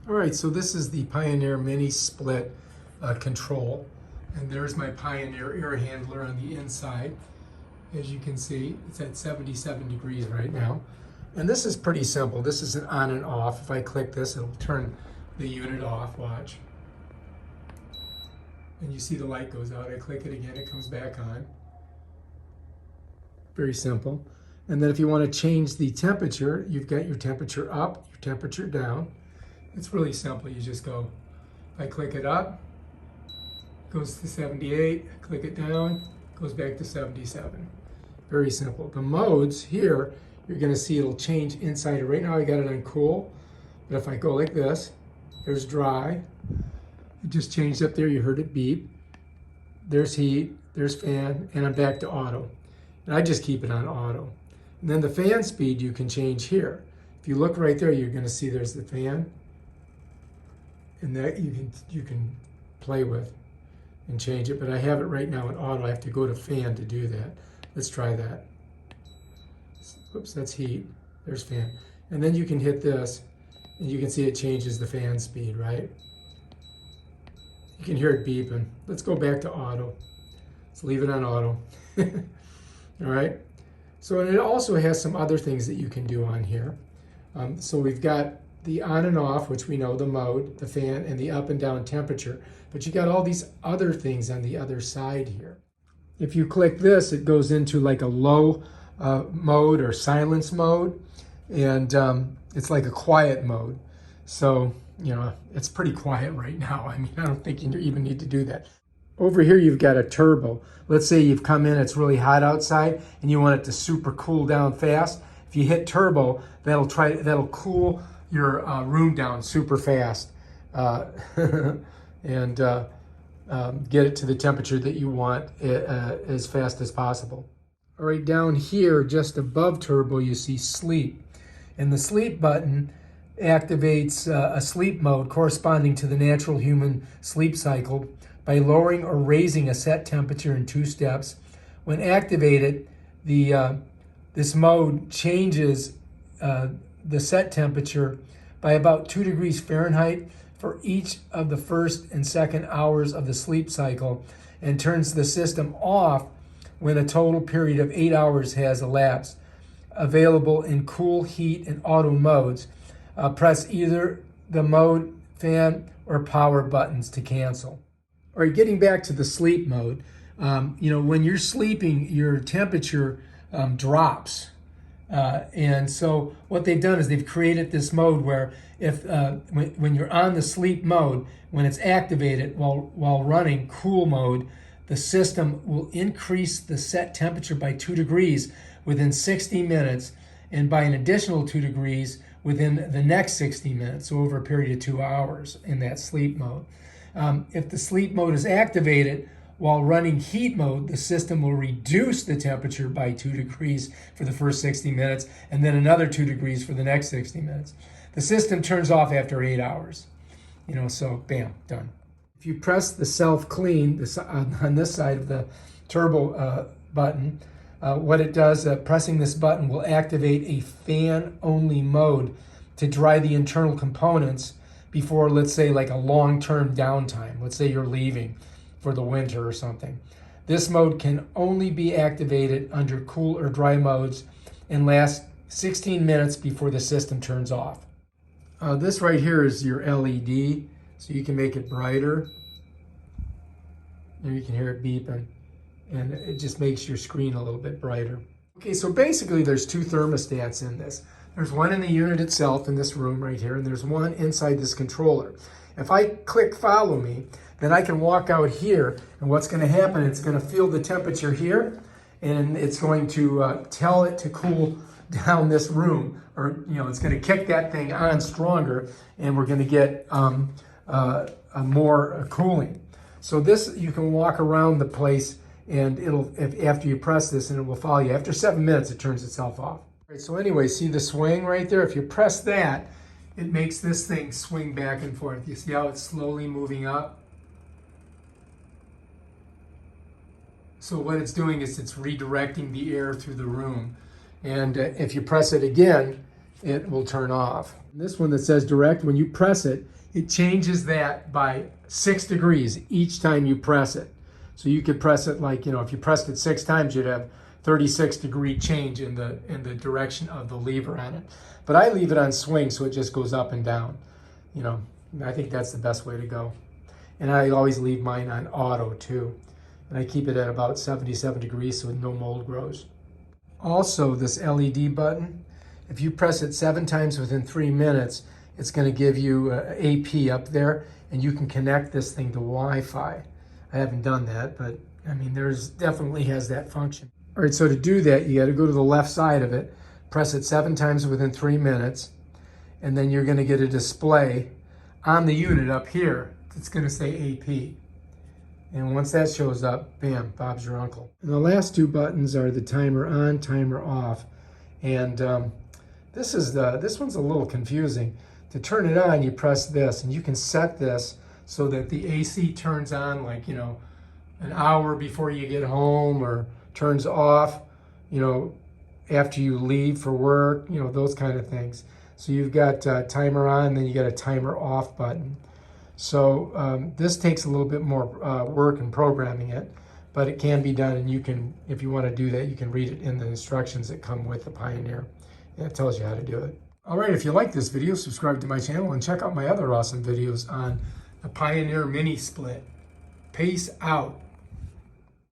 All right, so this is the Pioneer Mini Split control. And there's my Pioneer air handler on the inside. As you can see, it's at 77 degrees right now. And this is pretty simple. This is an on and off. If I click this, it'll turn the unit off, watch. And you see the light goes out. I click it again, it comes back on. Very simple. And then if you want to change the temperature, you've got your temperature up, your temperature down. It's really simple. You just go, I click it up, goes to 78, click it down, goes back to 77. Very simple. The modes here, you're going to see it'll change inside. Right now I got it on cool, but if I go like this, there's dry. It just changed up there. You heard it beep. There's heat, there's fan, and I'm back to auto. And I just keep it on auto. And then the fan speed you can change here. If you look right there, you're going to see there's the fan. And that you can play with and change it, but I have it right now in auto. I have to go to fan to do that. Let's try that. Oops, that's heat. There's fan. And then you can hit this, and you can see it changes the fan speed, right? You can hear it beeping. Let's go back to auto. Let's leave it on auto. All right. So and it also has some other things that you can do on here. So we've got the on and off, which we know, the mode, the fan, and the up and down temperature. But you got all these other things on the other side here. If you click this, it goes into like a low mode or silence mode. And it's like a quiet mode. So, you know, it's pretty quiet right now. I mean, I don't think you even need to do that. Over here, you've got a turbo. Let's say you've come in, it's really hot outside, and you want it to super cool down fast. If you hit turbo, that'll cool your room down super fast and get it to the temperature that you want as fast as possible. All right, down here, just above turbo, you see sleep. And the sleep button activates a sleep mode corresponding to the natural human sleep cycle by lowering or raising a set temperature in 2 steps. When activated, this mode changes the set temperature by about 2 degrees Fahrenheit for each of the first and second hours of the sleep cycle and turns the system off when a total period of 8 hours has elapsed. Available in cool, heat, and auto modes. Press either the mode, fan, or power buttons to cancel. All right, getting back to the sleep mode, you know, when you're sleeping, your temperature drops. And so what they've done is they've created this mode where if when you're on the sleep mode, when it's activated while running cool mode, the system will increase the set temperature by 2 degrees within 60 minutes and by an additional 2 degrees within the next 60 minutes, so over a period of 2 hours in that sleep mode. If the sleep mode is activated while running heat mode, the system will reduce the temperature by 2 degrees for the first 60 minutes and then another 2 degrees for the next 60 minutes. The system turns off after 8 hours. You know, so bam, done. If you press the self-clean on this side of the turbo button, what it does, pressing this button will activate a fan-only mode to dry the internal components before, let's say, like a long-term downtime. Let's say you're leaving for the winter or something. This mode can only be activated under cool or dry modes and lasts 16 minutes before the system turns off. This right here is your LED, so you can make it brighter. And you can hear it beeping, and it just makes your screen a little bit brighter. Okay, so basically there's 2 thermostats in this. There's one in the unit itself in this room right here, and there's one inside this controller. If I click follow me, then I can walk out here, and what's going to happen, it's going to feel the temperature here, and it's going to tell it to cool down this room, or you know, it's going to kick that thing on stronger, and we're going to get more cooling. So this, you can walk around the place, and after you press this, and it will follow you. After 7 minutes, it turns itself off. All right, so anyway, see the swing right there? If you press that, it makes this thing swing back and forth. You see how it's slowly moving up? So what it's doing is it's redirecting the air through the room. And if you press it again, it will turn off. This one that says direct, when you press it, it changes that by 6 degrees each time you press it. So you could press it like, if you pressed it 6 times, you'd have 36-degree change in the direction of the lever on it. But I leave it on swing so it just goes up and down. I think that's the best way to go. And I always leave mine on auto too. And I keep it at about 77 degrees so no mold grows. Also, this LED button, if you press it 7 times within 3 minutes, it's going to give you AP up there, and you can connect this thing to Wi-Fi. I haven't done that, but I mean, there's definitely has that function. All right, so to do that, you got to go to the left side of it, press it 7 times within 3 minutes, and then you're going to get a display on the unit up here. It's going to say AP. And once that shows up, bam, Bob's your uncle. And the last 2 buttons are the timer on, timer off. And this one's a little confusing. To turn it on, you press this, and you can set this so that the AC turns on like, an hour before you get home, or turns off, after you leave for work, those kind of things. So you've got timer on, then you got a timer off button. So this takes a little bit more work in programming it, but it can be done, and you can, if you want to do that, you can read it in the instructions that come with the Pioneer. It tells you how to do it. All right, if you like this video, subscribe to my channel and check out my other awesome videos on the Pioneer Mini Split. Peace out.